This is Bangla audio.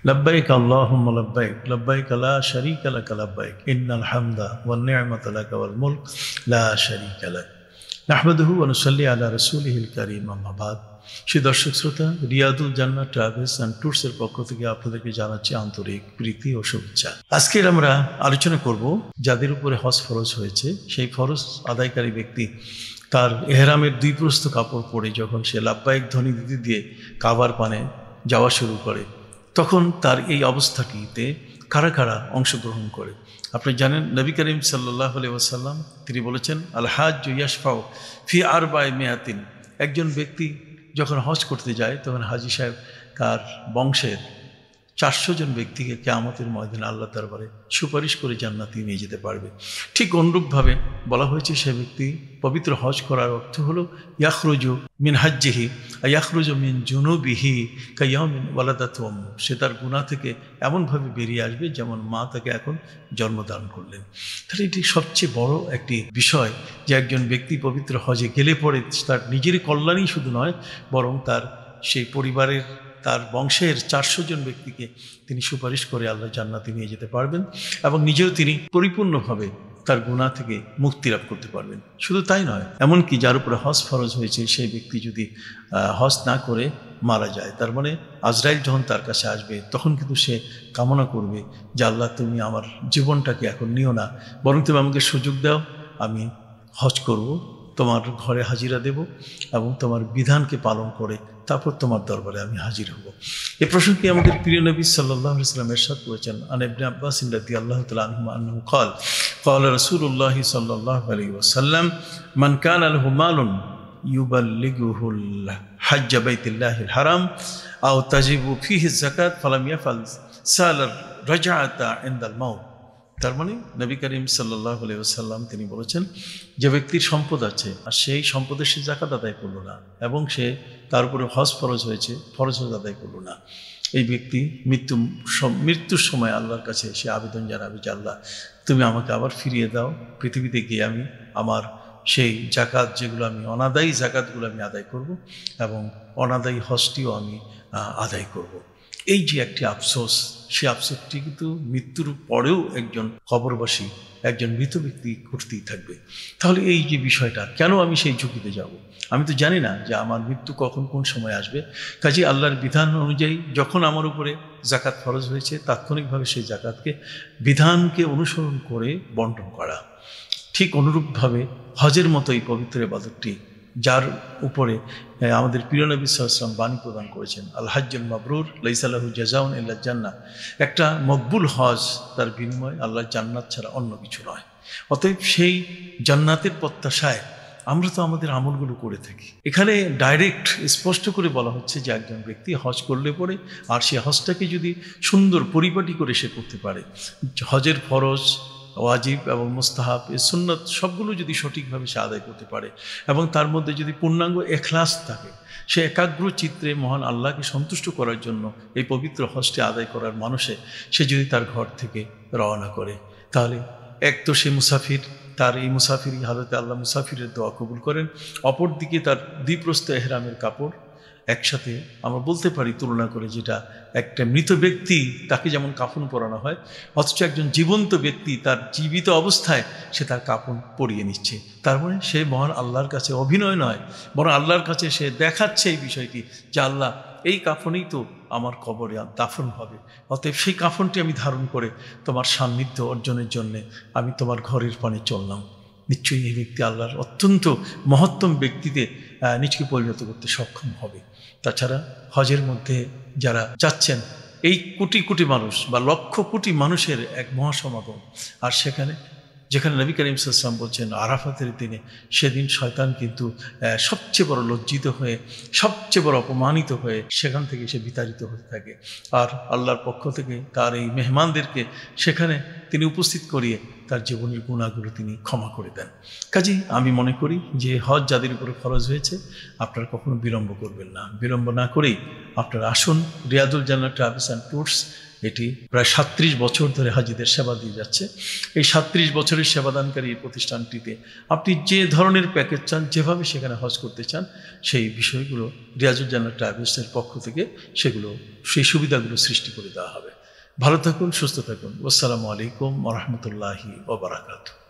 লব্বাইক আল্লাহুম্মা লব্বাইক লব্বাইক লা শারীকা লাক লব্বাইক ইন্নাল হামদা ওয়ান নি'মাতা লাক ওয়াল মুলক লা শারীকা লাক নাহমাদুহু ওয়া নুসাল্লি আলা রাসূলিহিল কারীম আম্মা বাদ। শ্রী দর্শক শ্রোতা, রিয়াদুল জান্নাহ ট্রাভেলস অ্যান্ড ট্যুরসের পক্ষ থেকে আপনাদেরকে জানাচ্ছি আন্তরিক প্রীতি ও শুভেচ্ছা। আজকের আমরা আলোচনা করব যাদের উপরে হজ ফরজ হয়েছে, সেই ফরজ আদায়কারী ব্যক্তি তার এহরামের দুই প্রস্থ কাপড় পরে যখন সে লাব্বাইক ধ্বনি দিতে দিয়ে কাবার পানে যাওয়া শুরু করে, তখন তার এই অবস্থাটিতে কারা কারা অংশগ্রহণ করে। আপনি জানেন, নবী করিম সাল্লাল্লাহু আলাইহি ওয়াসাল্লাম তিনি বলেছেন, আল হাজ্জু ইয়াশফাউ ফি আরবা'i মিয়াতিন। একজন ব্যক্তি যখন হজ করতে যায় তখন হাজী সাহেব তার বংশের 400 জন ব্যক্তিকে কিয়ামতের ময়দানে আল্লাহ দরবারে সুপারিশ করে জান্নাতে নিয়ে যেতে পারবে। ঠিক অনুরূপভাবে বলা হয়েছে, সে ব্যক্তি পবিত্র হজ করার অর্থ হলো ইয়াখরুজু মিন হাজ্জিহি ইয়াখরুজু মিন জুনুবিহি কায়াউমিন ওয়ালাদাতহু উম্মু। সে তার গুনাহ থেকে এমনভাবে বেরিয়ে আসবে যেমন মা তাকে এখন জন্মদান করলেন। তাহলে এটি সবচেয়ে বড় একটি বিষয় যে একজন ব্যক্তি পবিত্র হজে গেলে পরে তার নিজের কল্যাণই শুধু নয়, বরং তার সেই পরিবারের, তার বংশের 400 জন ব্যক্তিকে তিনি সুপারিশ করে আল্লাহ জান্নাতে নিয়ে যেতে পারবেন এবং নিজেও তিনি পরিপূর্ণভাবে তার গুনাহ থেকে মুক্তি লাভ করতে পারবেন। শুধু তাই নয়, এমনকি যার উপরে হজ ফরজ হয়েছে সেই ব্যক্তি যদি হজ না করে মারা যায়, তার মানে আজরাইল যখন তার কাছে আসবে তখন কিন্তু সে কামনা করবে যে আল্লাহ, তুমি আমার জীবনটাকে এখন নিও না, বরং তুমি আমাকে সুযোগ দাও, আমি হজ করব, তোমার ঘরে হাজিরা দেব এবং তোমার বিধানকে পালন করে তারপর তোমার দরবারে আমি হাজির হব। এই প্রসঙ্গে আমাদের প্রিয় নবী সাল্লাল্লাহু আলাইহি ওয়াসাল্লাম ইরশাদ করেছেন, আন ইবনে আব্বাস রাদিয়াল্লাহু তাআলা আনহুমা আন্নাহু ক্বাল ক্বালা রাসূলুল্লাহ সাল্লাল্লাহু আলাইহি ওয়াসাল্লাম মান কানা লাহু মালুন ইউবাল্লিগুহুল হজ্জ বাইতিল্লাহিল হারাম আও তাজিবু ফিহি যাকাত ফালাম ইয়াফাল সালার রাজআতা ইনদাল মাউত। তার মানে নবী করিম সাল্লাল্লাহু আলাইহি ওয়াসাল্লাম তিনি বলেছেন, যে ব্যক্তির সম্পদ আছে আর সেই সম্পদের সে যাকাত আদায় করলো না এবং সে তার উপরে হজ ফরজ হয়েছে, ফরজ হজ আদায় করলো না, এই ব্যক্তি মৃত্যুর সময় আল্লাহর কাছে সে আবেদন জানাবে যে আল্লাহ, তুমি আমাকে আবার ফিরিয়ে দাও, পৃথিবীতে গিয়ে আমি আমার সেই জাকাত, যেগুলো আমি অনাদায়ী জাকাতগুলো আমি আদায় করব এবং অনাদায়ী হজটিও আমি আদায় করব। এই যে একটি আফসোস, সেই আফসোসটি কিন্তু মৃত্যুর পরেও একজন কবরবাসী, একজন মৃত ব্যক্তি করতেই থাকবে। তাহলে এই যে বিষয়টা, কেন আমি সেই ঝুঁকিতে যাব? আমি তো জানি না যে আমার মৃত্যু কখন কোন সময় আসবে। কাজে আল্লাহর বিধান অনুযায়ী যখন আমার উপরে জাকাত ফরজ হয়েছে, তাৎক্ষণিকভাবে সেই জাকাতকে, বিধানকে অনুসরণ করে বন্টন করা। ঠিক অনুরূপভাবে হজের মতো এই পবিত্র ইবাদতটি, যার উপরে আমাদের প্রিয় নবী সাল্লাল্লাহু আলাইহি ওয়াসাল্লাম বাণী প্রদান করেছেন, আল হাজ্জুল মাবরুর লাইসা লাহু জাযাউন ইল্লা জান্নাহ। একটা মকবুল হজ, তার বিনিময় আল্লাহ জান্নাত ছাড়া অন্য কিছু নয়। অতএব সেই জান্নাতের প্রত্যাশায় আমরা তো আমাদের আমলগুলো করে থাকি। এখানে ডাইরেক্ট স্পষ্ট করে বলা হচ্ছে যে একজন ব্যক্তি হজ করলে পরে আর সে হজটাকে যদি সুন্দর পরিপাটি করে সে করতে পারে, হজের ফরজ, ওয়াজিব এবং মুস্তাহাব, এই সুন্নত সবগুলো যদি সঠিকভাবে সে আদায় করতে পারে এবং তার মধ্যে যদি পূর্ণাঙ্গ ইখলাস থাকে, সে একাগ্র চিত্রে মহান আল্লাহকে সন্তুষ্ট করার জন্য এই পবিত্র হজটি আদায় করার মানুষে সে যদি তার ঘর থেকে রওনা করে, তাহলে এক তো সে মুসাফির, তার এই মুসাফিরি হালতে আল্লাহ মুসাফিরের দোয়া কবুল করেন। অপরদিকে তার দ্বিপ্রস্থ এহরামের কাপড় একসাথে আমরা বলতে পারি তুলনা করে, যেটা একটা মৃত ব্যক্তি তাকে যেমন কাফন পরানো হয়, অথচ একজন জীবন্ত ব্যক্তি তার জীবিত অবস্থায় সে তার কাফন পরিয়ে নিচ্ছে। তার মানে সে মহান আল্লাহর কাছে অভিনয় নয়, বরং আল্লাহর কাছে সে দেখাচ্ছে এই বিষয়টি যে আল্লাহ, এই কাফনেই তো আমার কবরে দাফন হবে, অতএব সেই কাফনটি আমি ধারণ করে তোমার সান্নিধ্য অর্জনের জন্যে আমি তোমার ঘরের পানে চললাম। নিশ্চয়ই এই ব্যক্তি আল্লাহর অত্যন্ত মহত্তম ব্যক্তিতে নিজকে পরিণত করতে সক্ষম হবে। তাছাড়া হজের মধ্যে যারা যাচ্ছেন, এই কোটি কোটি মানুষ বা লক্ষ কোটি মানুষের এক মহাসমাগম, আর যেখানে নবী করিম সাল্লাল্লাহু আলাইহি ওয়াসাল্লাম বলছেন আরাফাতের দিনে সেদিন শয়তান কিন্তু সবচেয়ে বড় লজ্জিত হয়ে, সবচেয়ে বড় অপমানিত হয়ে সেখান থেকে সে বিতাড়িত হতে থাকে। আর আল্লাহর পক্ষ থেকে তার এই মেহমানদেরকে সেখানে তিনি উপস্থিত করিয়ে তার জীবনের গুণাগুলো তিনি ক্ষমা করে দেন। কাজেই আমি মনে করি যে হজ যাদের উপরে খরচ হয়েছে আপনারা কখনো বিলম্ব করবেন না। বিলম্ব না করেই আপনারা আসুন। রিয়াদুল জান্নাহ ট্রাভেলস অ্যান্ড ট্যুরস এটি প্রায় 37 বছর ধরে হাজিদের সেবা দিয়ে যাচ্ছে। এই 37 বছরের সেবাদানকারী এই প্রতিষ্ঠানটিতে আপনি যে ধরনের প্যাকেজ চান, যেভাবে সেখানে হজ করতে চান, সেই বিষয়গুলো রিয়াদুল জান্নাহ ট্রাভেলসের পক্ষ থেকে সেই সুবিধাগুলো সৃষ্টি করে দেওয়া হবে। ভালো থাকুন, সুস্থ থাকুন। আসসালামু আলাইকুম ওয়া রাহমাতুল্লাহি ওয়া বারাকাতুহু।